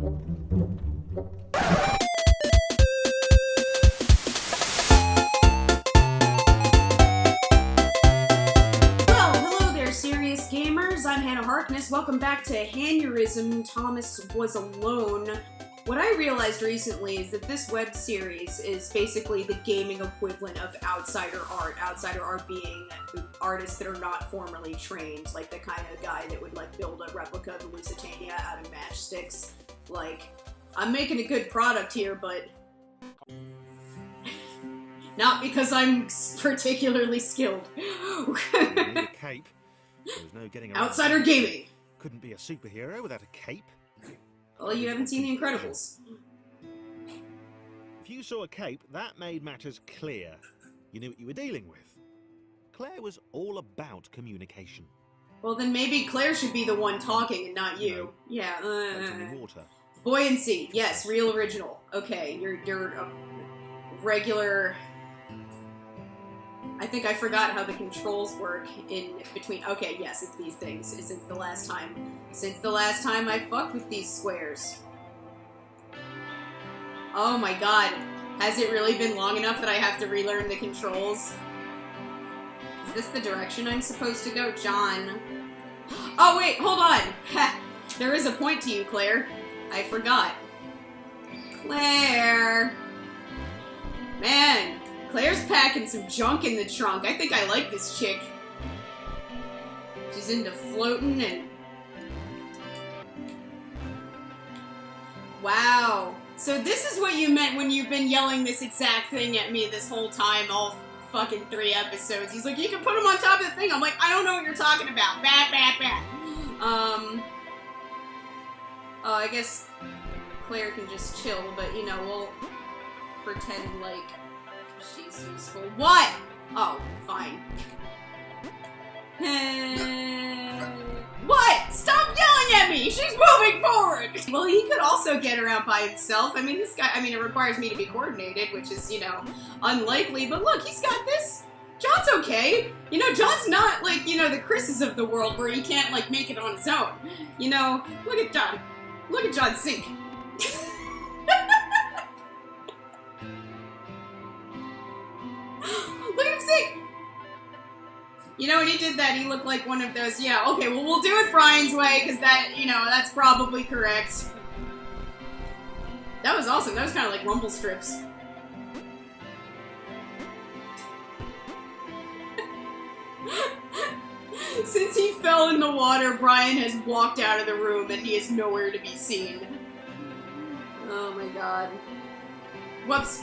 I'm Hannah Harkness. Welcome back to Haneurysm. Thomas was alone. What I realized recently is that this web series is basically the gaming equivalent of outsider art. Outsider art being artists that are not formally trained, like the kind of guy that would like build a replica of Lusitania out of matchsticks. Like, I'm making a good product here, but not because I'm particularly skilled. You need a cape. There's no getting around. Outsider gaming. Couldn't be a superhero without a cape. Well, you haven't seen The Incredibles. If you saw a cape, that made matters clear. You knew what you were dealing with. Claire was all about communication. Well, then maybe Claire should be the one talking and not you. No. Yeah. That's only water. Buoyancy. Yes, real original. Okay, you're a regular. I think I forgot how the controls work in between. Okay, yes, it's these things. Since the last time I fucked with these squares. Oh my god. Has it really been long enough that I have to relearn the controls? Is this the direction I'm supposed to go? John. Oh wait, hold on. Ha! There is a point to you, Claire. I forgot. Claire. Man. Claire's packing some junk in the trunk. I think I like this chick. She's into floating and... Wow. So this is what you meant when you've been yelling this exact thing at me this whole time, all fucking 3 episodes. He's like, you can put him on top of the thing. I'm like, I don't know what you're talking about. Bah, bah, bah. Oh, I guess Claire can just chill, but, you know, we'll pretend like... she's useful. What? Oh, fine. What? Stop yelling at me! She's moving forward! Well, he could also get around by himself. I mean, this guy, it requires me to be coordinated, which is, you know, unlikely. But look, he's got this. John's okay. You know, John's not like, you know, the Chris's of the world where he can't, like, make it on his own. You know, look at John. Look at John sink. Look at him sink! You know, when he did that, he looked like one of those, yeah, okay, well, we'll do it Brian's way, because that, you know, that's probably correct. That was awesome. That was kind of like rumble strips. Since he fell in the water, Brian has walked out of the room, and he is nowhere to be seen. Oh my god. Whoops.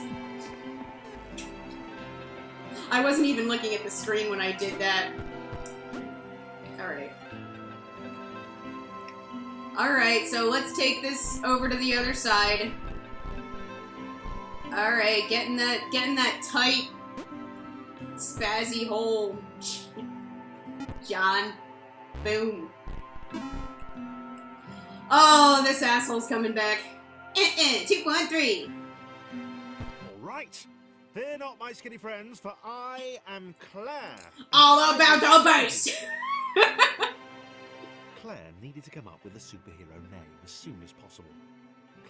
I wasn't even looking at the screen when I did that. Alright. Alright, so let's take this over to the other side. Alright, getting that tight, spazzy hole. John. Boom. Oh, this asshole's coming back. 2.3. Alright. Fear not, my skinny friends, for I am Claire. All about the bass! Claire needed to come up with a superhero name as soon as possible.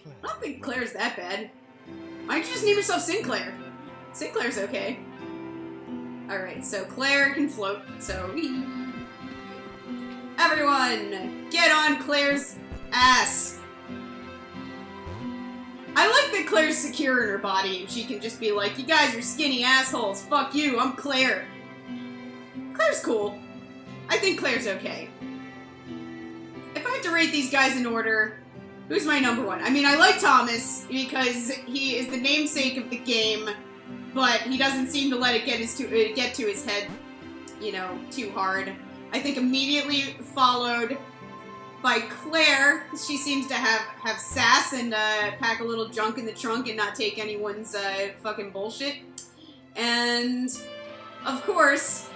Claire. I don't think Claire's that bad. Why don't you just name yourself Sinclair? Sinclair's okay. Alright, so Claire can float, so... Everyone, get on Claire's ass! I like that Claire's secure in her body and she can just be like, you guys are skinny assholes, fuck you, I'm Claire. Claire's cool. I think Claire's okay. If I have to rate these guys in order, who's my number one? I mean, I like Thomas because he is the namesake of the game, but he doesn't seem to let it get to his head, you know, too hard. I think immediately followed by Claire. She seems to have sass and pack a little junk in the trunk and not take anyone's fucking bullshit. And, of course,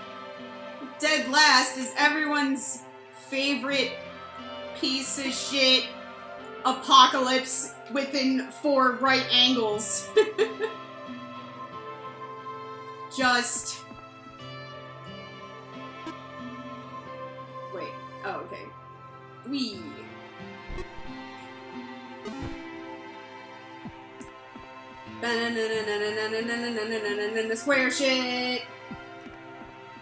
dead last is everyone's favorite piece of shit Apocalypse within 4 right angles. Just... Wait. Oh, okay. Wee. The square shit.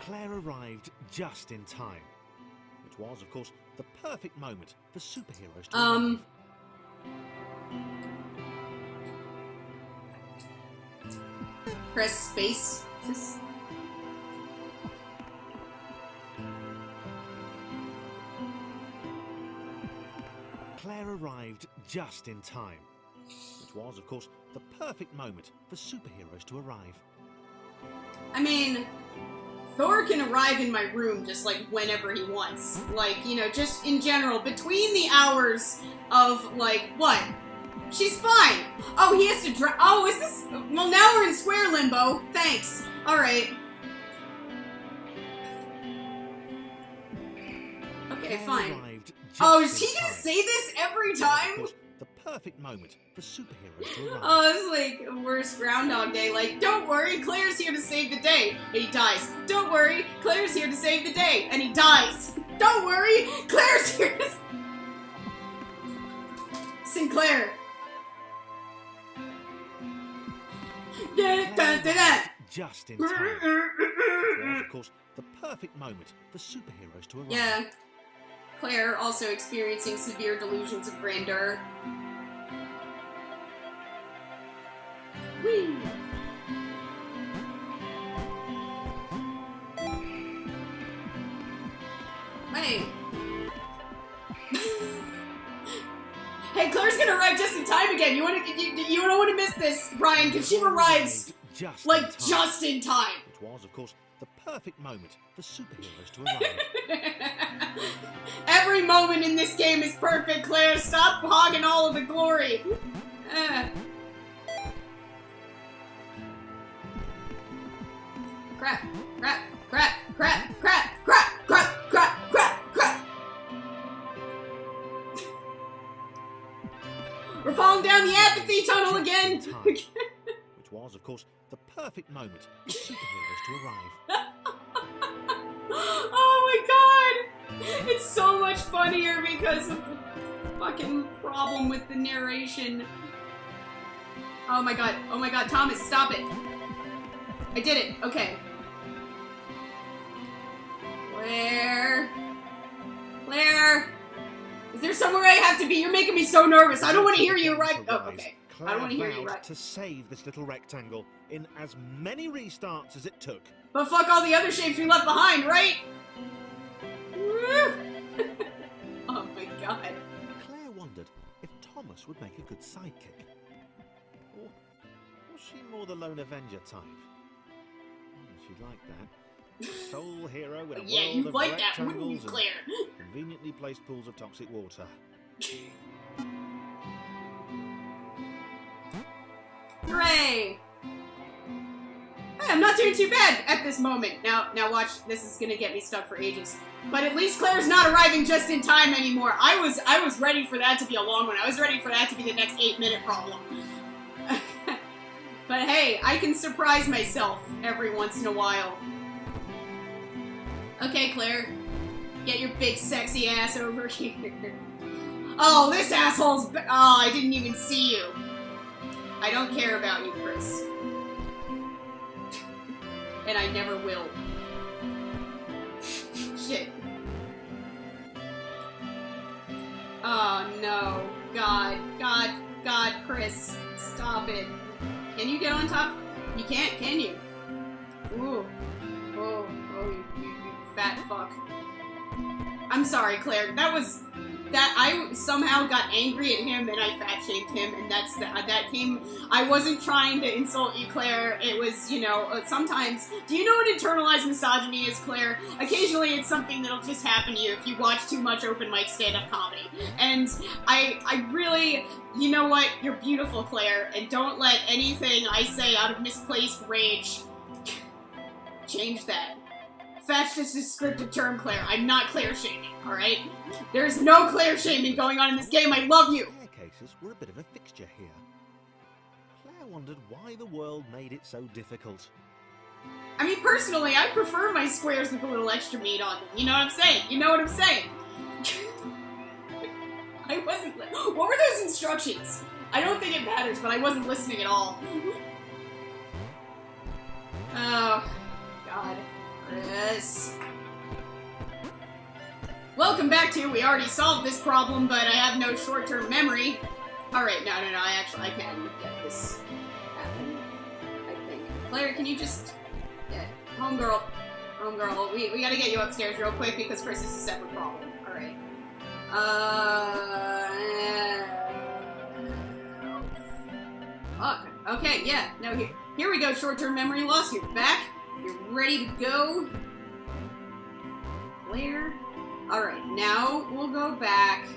Claire arrived just in time, which was, of course, the perfect moment for superheroes to arrive. Press space. Claire arrived just in time, which was, of course, the perfect moment for superheroes to arrive. I mean, Thor can arrive in my room just, like, whenever he wants. Like, you know, just in general, between the hours of, like, what? She's fine! Oh, he has to oh, is this- well, now we're in square limbo. Thanks. Alright. Okay, fine. Oh, is he gonna say this every time? The perfect moment for superheroes to arrive. Oh, it's like worst Groundhog Day. Like, don't worry, Claire's here to save the day, and he dies. Don't worry, Claire's here to save the day, and he dies. Don't worry, Claire's here to... Sinclair. Just in time. It was, of course, the perfect moment for superheroes to arrive. Yeah. Claire also experiencing severe delusions of grandeur. Whee! Hey. Hey, Claire's gonna arrive just in time again. You don't want to miss this, Brian, because she arrives just in time. Which was, of course, the perfect moment for superheroes to arrive. Every moment in this game is perfect, Claire. Stop hogging all of the glory. Crap, crap, crap, crap, crap, crap, crap, crap, crap, crap. We're falling down the apathy tunnel again. Which was, of course, the perfect moment for superheroes to arrive. Oh my god! It's so much funnier because of the fucking problem with the narration. Oh my god, Thomas, stop it. I did it, okay. Claire? Is there somewhere I have to be? You're making me so nervous. I don't want to hear you right. Oh, okay. I don't want to hear you right. To save this little rectangle in as many restarts as it took. But fuck all the other shapes we left behind, right? Oh my god. Claire wondered if Thomas would make a good sidekick. Or was she more the lone Avenger type? She'd like that. A sole hero in a world of like that, rectangles wouldn't you, Claire? and conveniently placed pools of toxic water. Hooray! Hey, I'm not doing too bad at this moment. Now watch, this is gonna get me stuck for ages. But at least Claire's not arriving just in time anymore. I was ready for that to be a long one. I was ready for that to be the next 8-minute problem. But hey, I can surprise myself every once in a while. Okay, Claire. Get your big sexy ass over here. Oh, this asshole's... Oh, I didn't even see you. I don't care about you, Chris. And I never will. Shit. Oh, no. God, Chris. Stop it. Can you get on top? You can't, can you? Ooh. Oh, you fat fuck. I'm sorry, Claire. That I somehow got angry at him and I fat-shamed him, and that came... I wasn't trying to insult you, Claire. It was, you know, sometimes... Do you know what internalized misogyny is, Claire? Occasionally it's something that'll just happen to you if you watch too much open mic stand-up comedy. And I really... You know what? You're beautiful, Claire, and don't let anything I say out of misplaced rage change that. That's just a scripted term, Claire. I'm not Claire shaming, alright? There's no Claire shaming going on in this game. I love you! Staircases were a bit of a fixture here. Claire wondered why the world made it so difficult. I mean, personally, I prefer my squares with a little extra meat on them. You know what I'm saying? I wasn't... What were those instructions. I don't think it matters, but I wasn't listening at all. Oh, God. Chris. Welcome back to We Already Solved This Problem, but I have no short-term memory. Alright, no, I can get this happen, I think. Claire, can you just... Yeah, homegirl, we gotta get you upstairs real quick because Chris is a separate problem. Alright. Fuck. Okay, yeah, no, here we go, short-term memory loss. You're back. You're ready to go. Claire. Alright, now we'll go back.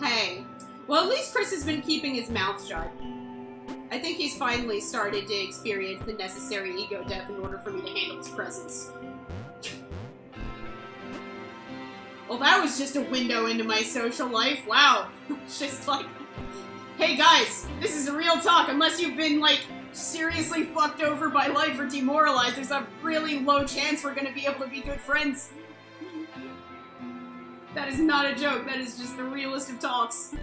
Hey. Well, at least Chris has been keeping his mouth shut. I think he's finally started to experience the necessary ego death in order for me to handle his presence. Well, that was just a window into my social life. Wow. Just like, hey guys, this is a real talk. Unless you've been, like, seriously fucked over by life or demoralized, there's a really low chance we're gonna be able to be good friends. That is not a joke. That is just the realest of talks.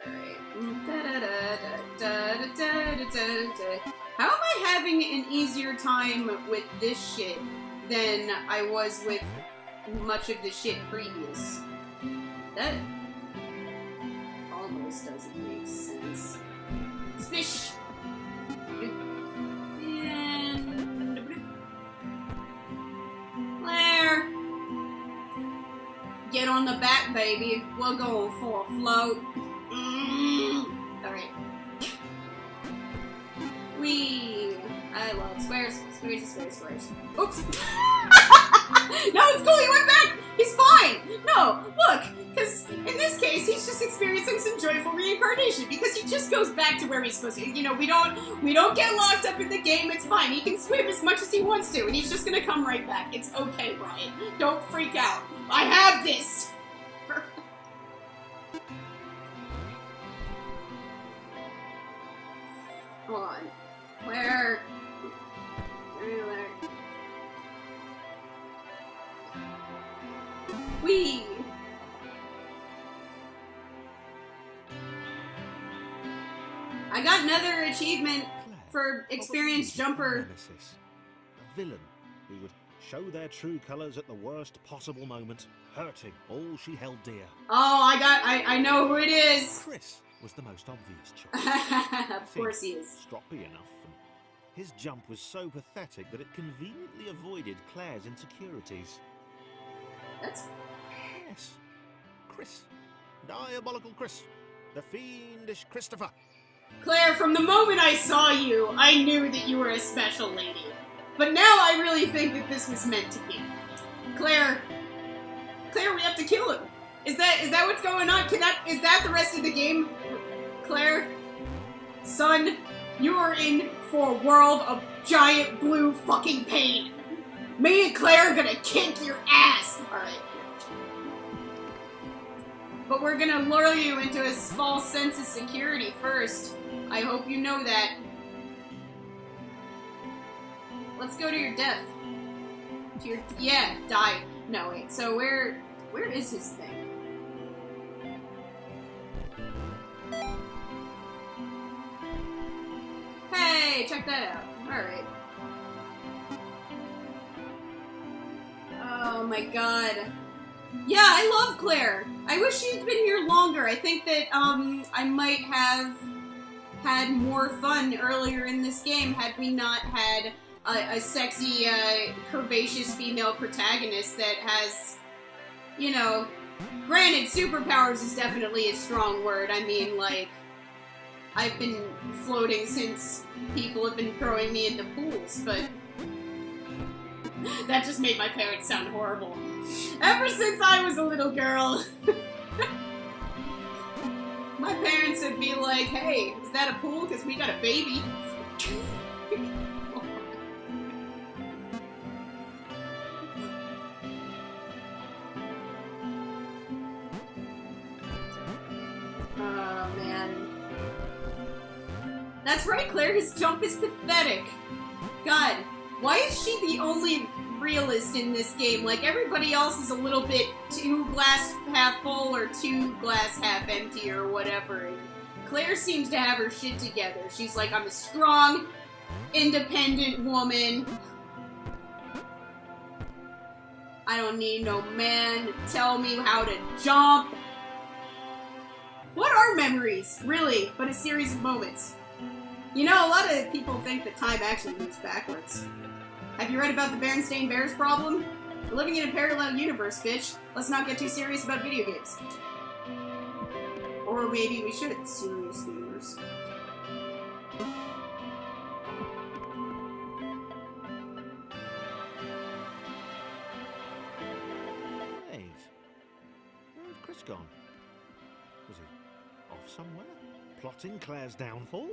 Alright. How am I having an easier time with this shit than I was with much of the shit previous? That almost doesn't make sense. Spish! And... Claire! Get on the back, baby. We're going for a float. Alright. Whee! I love squares. Squares. Oops! No, it's cool, he went back! He's fine! No, look! Because in this case, he's just experiencing some joyful reincarnation because he just goes back to where he's supposed to. You know, we don't get locked up in the game, it's fine. He can swim as much as he wants to, and he's just gonna come right back. It's okay, Brian. Don't freak out. I have this! Hold on. Where? Whee! I got another achievement for experienced jumper. A villain who would show their true colours at the worst possible moment, hurting all she held dear. Oh, I know who it is. Chris was the most obvious choice. Of course he is. Stroppy enough, and his jump was so pathetic that it conveniently avoided Claire's insecurities. That's... Yes, Chris. Diabolical Chris. The fiendish Christopher. Claire, from the moment I saw you, I knew that you were a special lady. But now I really think that this was meant to be. Claire, we have to kill him. Is that what's going on? Is that the rest of the game? Claire, son, you are in for a world of giant blue fucking pain. Me and Claire are gonna kick your ass. Alright. But we're gonna lure you into a false sense of security first. I hope you know that. Let's go to your death. Yeah, die. No, wait, so where is his thing? Hey, check that out. Alright. Oh my god. Yeah, I love Claire. I wish she'd been here longer. I think that, I might have had more fun earlier in this game had we not had a sexy, curvaceous female protagonist that has, you know, granted, superpowers is definitely a strong word. I mean, like, I've been floating since people have been throwing me into pools, but that just made my parents sound horrible. Ever since I was a little girl, my parents would be like, hey, is that a pool? Because we got a baby. Oh, man. That's right, Claire. His jump is pathetic. God, why is she the only realist in this game. Like, everybody else is a little bit too glass half full or too glass half empty or whatever. And Claire seems to have her shit together. She's like, I'm a strong, independent woman. I don't need no man to tell me how to jump. What are memories, really, but a series of moments? You know, a lot of people think that time actually moves backwards. Have you read about the Berenstain Bears problem? We're living in a parallel universe, bitch. Let's not get too serious about video games. Or maybe we should, serious gamers. Hey, where's Chris gone? Was he off somewhere? Plotting Claire's downfall?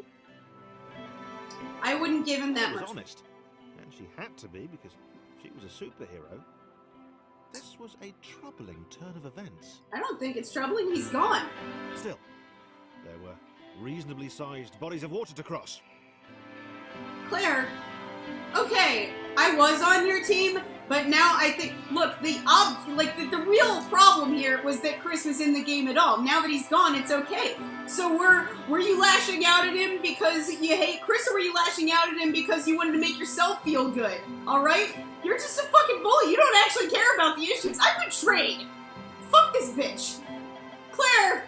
I wouldn't give him that She was much. honest. And she had to be because she was a superhero. This was a troubling turn of events. I don't think it's troubling. He's gone. Still, there were reasonably sized bodies of water to cross. Claire, okay, I was on your team, but now I think, look, the real problem here was that Chris was in the game at all. Now that he's gone, it's okay. So were you lashing out at him because you hate Chris, or were you lashing out at him because you wanted to make yourself feel good? Alright? You're just a fucking bully. You don't actually care about the issues. I'm betrayed. Fuck this bitch. Claire,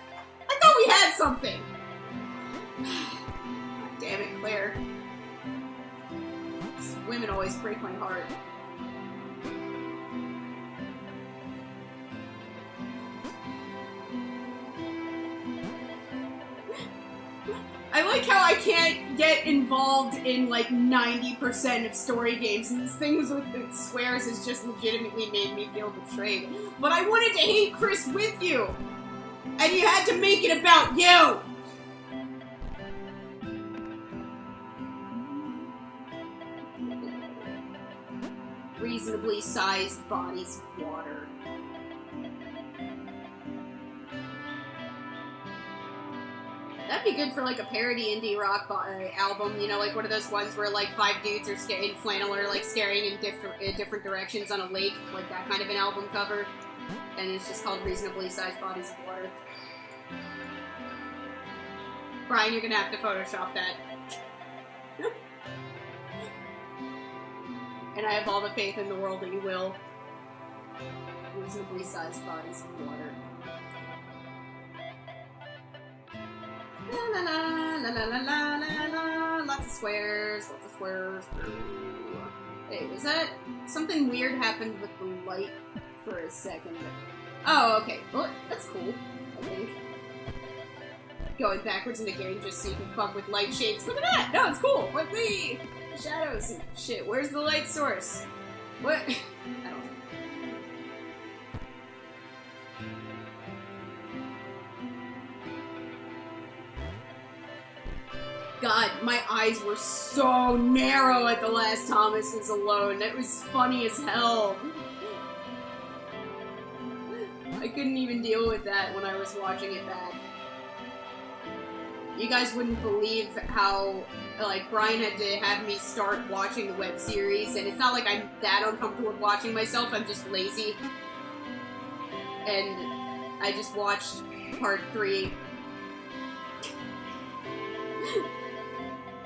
I thought we had something. Damn it, Claire. These women always break my heart. I like how I can't get involved in like 90% of story games, and these things with the swears has just legitimately made me feel betrayed. But I wanted to hate Chris with you, and you had to make it about you! Reasonably sized bodies of water. That'd be good for like a parody indie rock album, you know, like one of those ones where like 5 dudes are in flannel or like staring in different directions on a lake, like that kind of an album cover. And it's just called Reasonably Sized Bodies of Water. Brian, you're gonna have to Photoshop that. And I have all the faith in the world that you will. Reasonably Sized Bodies of Water. La la la la la la la la. Lots of swears, lots of swears. Hey, was that something weird happened with the light for a second? Oh, okay. Well, that's cool, I think. Going backwards in the game just so you can fuck with light shapes. Look at that! No, it's cool! Look, the shadows and shit. Where's the light source? What? I don't know. God, my eyes were so narrow at the last Thomas was alone. That was funny as hell. I couldn't even deal with that when I was watching it back. You guys wouldn't believe how, like, Brian had to have me start watching the web series, and it's not like I'm that uncomfortable with watching myself, I'm just lazy. And I just watched part 3.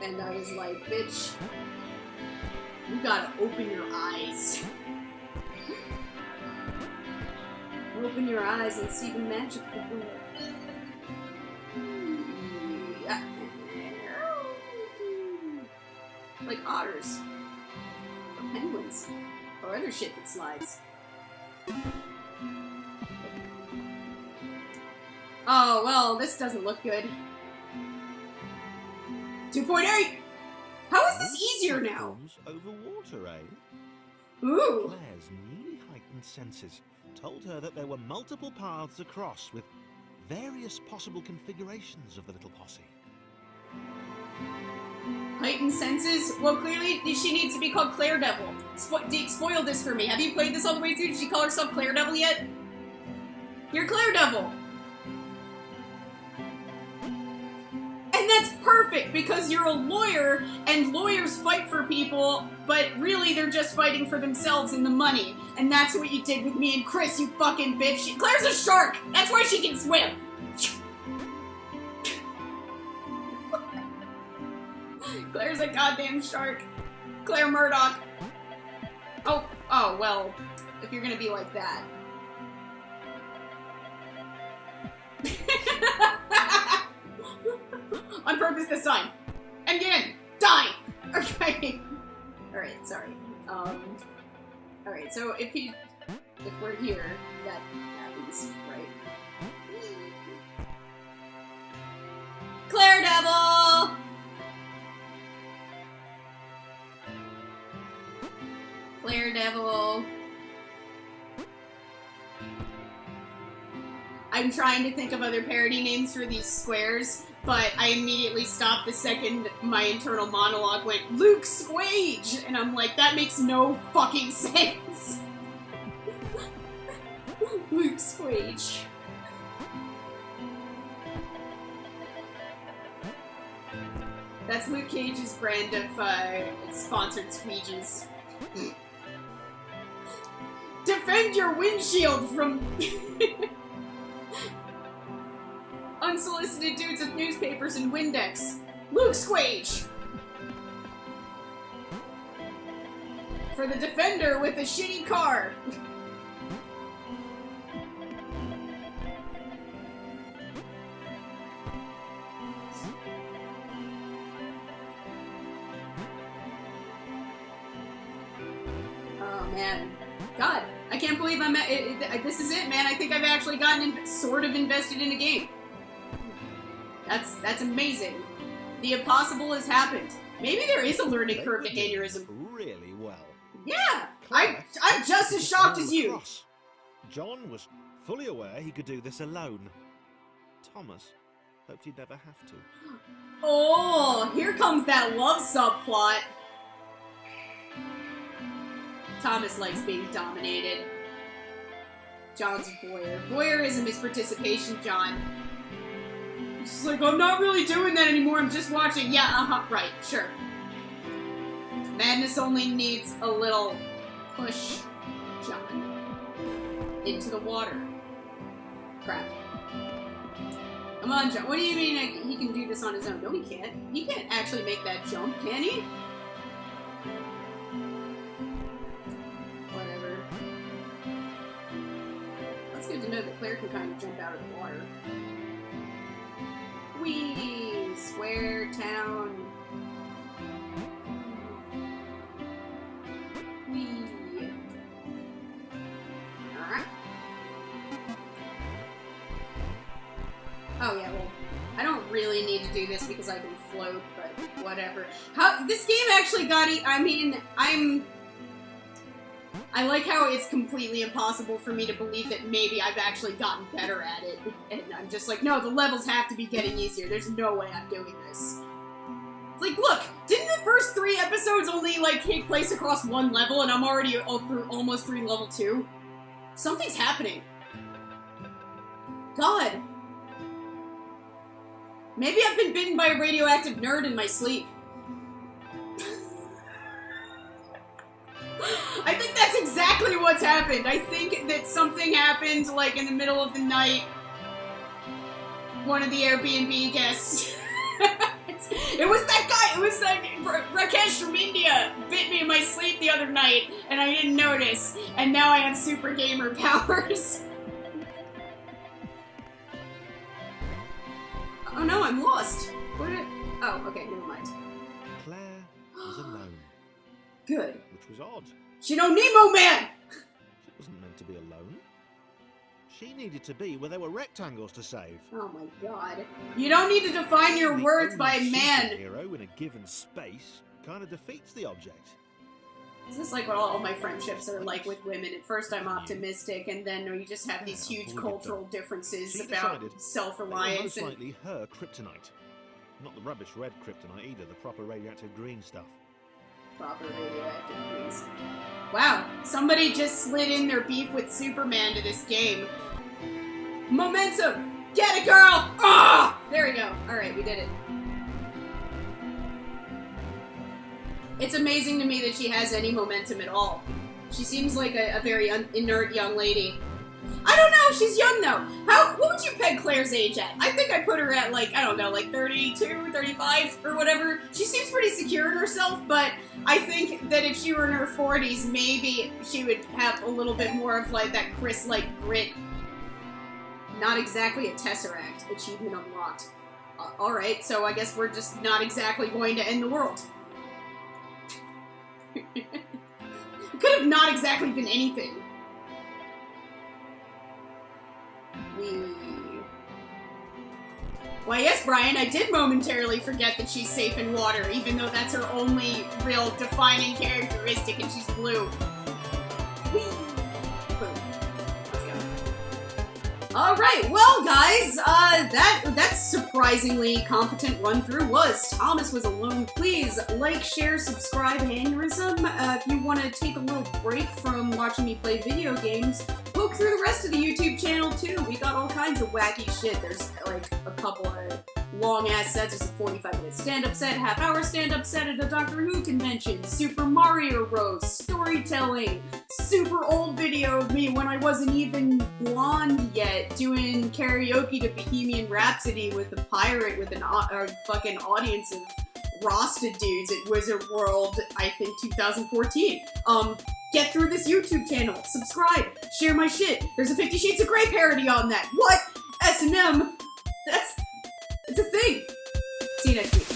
And I was like, bitch, you gotta open your eyes. Open your eyes and see the magic of the world. Like otters. Or penguins. Or other shit that slides. Oh, well, this doesn't look good. 2.8! How is this easier now? Over water, eh? Ooh. Claire's newly heightened senses told her that there were multiple paths across with various possible configurations of the little posse. Heightened senses? Well, clearly she needs to be called Claire Devil. Spoil this for me. Have you played this all the way through? Did she call herself Claire Devil yet? You're Claire Devil! And that's perfect! perfect, because you're a lawyer, and lawyers fight for people, but really they're just fighting for themselves and the money. And that's what you did with me and Chris, you fucking bitch. Claire's a shark! That's why she can swim! Claire's a goddamn shark. Claire Murdoch. Oh, well, if you're gonna be like that. On purpose this time. And get in. Die! Okay. Alright, sorry. Alright, so if we're here, that happens, right? Claire Devil! Claire Devil. I'm trying to think of other parody names for these squares, but I immediately stopped the second my internal monologue went, Luke Squage! And I'm like, that makes no fucking sense. Luke Squage. That's Luke Cage's brand of sponsored squeegees. Defend your windshield from unsolicited dudes with newspapers and Windex. Luke Squage! For the defender with a shitty car. Oh, man. God, I can't believe I'm at this is it, man. I think I've actually gotten sort of invested in a game. That's amazing. The impossible has happened. Maybe there is a learning curve to Haneurysm. Really well. Yeah! I'm just as shocked as you. John was fully aware he could do this alone. Thomas hoped he'd never have to. Oh, here comes that love subplot. Thomas likes being dominated. John's a voyeur. Voyeurism is participation, John. It's like, I'm not really doing that anymore, I'm just watching. Yeah, right, sure. Madness only needs a little push, John. Into the water. Crap. Come on, John. What do you mean he can do this on his own? No, he can't. He can't actually make that jump, can he? Whatever. That's good to know that Claire can kind of jump out of the water. Whee! Square Town. Whee! Alright. Oh yeah, well, I don't really need to do this because I can float, but whatever. This game actually got I like how it's completely impossible for me to believe that maybe I've actually gotten better at it. And I'm just like, no, the levels have to be getting easier. There's no way I'm doing this. It's like, look, didn't the first 3 episodes only, like, take place across 1 level, and I'm already through almost through level 2? Something's happening. God. Maybe I've been bitten by a radioactive nerd in my sleep. I think that's exactly what's happened. I think that something happened, like, in the middle of the night. One of the Airbnb guests. It was that guy! It was Rakesh from India bit me in my sleep the other night, and I didn't notice. And now I have super gamer powers. Oh no, I'm lost. Oh, okay, never mind. Claire was alone. Good. Which was odd. She no Nemo man! She wasn't meant to be alone. She needed to be where there were rectangles to save. Oh my god. You don't need to define your worth by man. Hero in a given space kind of defeats the object. Is this like what all my friendships are like with women? At first I'm optimistic, and then you just have these huge cultural differences about self-reliance. Most likely her kryptonite. Not the rubbish red kryptonite either, the proper radioactive green stuff. Proper radioactive greens. Wow, somebody just slid in their beef with Superman to this game. Momentum! Get it, girl! Ah! There we go. Alright, we did it. It's amazing to me that she has any momentum at all. She seems like a very inert young lady. I don't know, she's young though. What would you peg Claire's age at? I think I put her at like, I don't know, like 32, 35 or whatever. She seems pretty secure in herself, but I think that if she were in her 40s, maybe she would have a little bit more of like that Chris-like grit. Not exactly a Tesseract. Achievement unlocked. Alright, so I guess we're just not exactly going to end the world. It could have not exactly been anything. Why, yes, Brian, I did momentarily forget that she's safe in water, even though that's her only real defining characteristic, and she's blue. Whee! Boom. Let's go. Alright, well, guys, that surprisingly competent run-through was Thomas Was Alone. Please like, share, subscribe, Haneurysm. If you want to take a little break from watching me play video games, poke through the rest of the YouTube channel, too. We got all kinds of wacky shit. There's, like, a couple of long-ass sets. There's a 45-minute stand-up set, half-hour stand-up set at a Doctor Who convention, Super Mario roast, storytelling, super old video of me when I wasn't even blonde yet, doing karaoke to Bohemian Rhapsody with a pirate with a fucking audience of Rasta dudes at Wizard World, I think 2014. Get through this YouTube channel, subscribe, share my shit. There's a 50 Shades of Grey parody on that. What? S&M? It's a thing. See you next week.